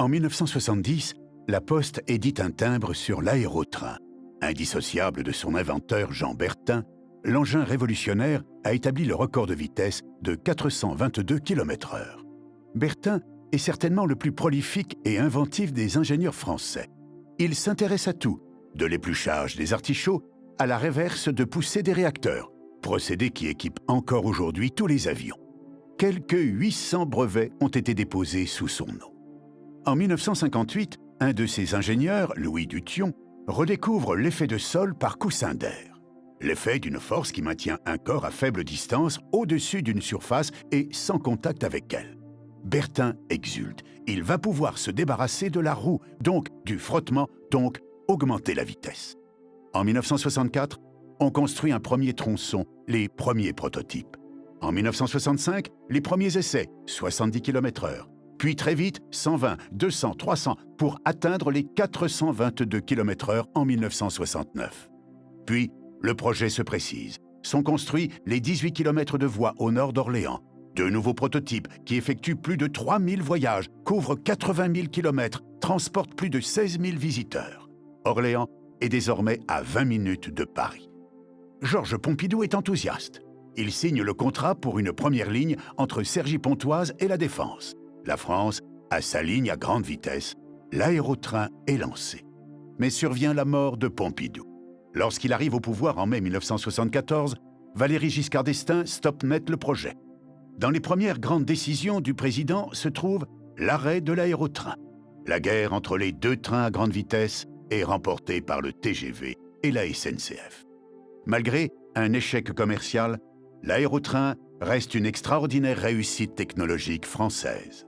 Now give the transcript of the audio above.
En 1970, la Poste édite un timbre sur l'aérotrain. Indissociable de son inventeur Jean Bertin, l'engin révolutionnaire a établi le record de vitesse de 422 km/h. Bertin est certainement le plus prolifique et inventif des ingénieurs français. Il s'intéresse à tout, de l'épluchage des artichauts à la réverse de poussée des réacteurs, procédé qui équipe encore aujourd'hui tous les avions. Quelques 800 brevets ont été déposés sous son nom. En 1958, un de ses ingénieurs, Louis Dution, redécouvre l'effet de sol par coussin d'air. L'effet d'une force qui maintient un corps à faible distance au-dessus d'une surface et sans contact avec elle. Bertin exulte. Il va pouvoir se débarrasser de la roue, donc du frottement, donc augmenter la vitesse. En 1964, on construit un premier tronçon, les premiers prototypes. En 1965, les premiers essais, 70 km/h. Puis très vite, 120, 200, 300, pour atteindre les 422 km/h en 1969. Puis, le projet se précise. Sont construits les 18 km de voies au nord d'Orléans. Deux nouveaux prototypes qui effectuent plus de 3000 voyages, couvrent 80 000 km, transportent plus de 16 000 visiteurs. Orléans est désormais à 20 minutes de Paris. Georges Pompidou est enthousiaste. Il signe le contrat pour une première ligne entre Cergy-Pontoise et La Défense. La France a sa ligne à grande vitesse. L'aérotrain est lancé. Mais survient la mort de Pompidou. Lorsqu'il arrive au pouvoir en mai 1974, Valéry Giscard d'Estaing stoppe net le projet. Dans les premières grandes décisions du président se trouve l'arrêt de l'aérotrain. La guerre entre les deux trains à grande vitesse est remportée par le TGV et la SNCF. Malgré un échec commercial, l'aérotrain reste une extraordinaire réussite technologique française.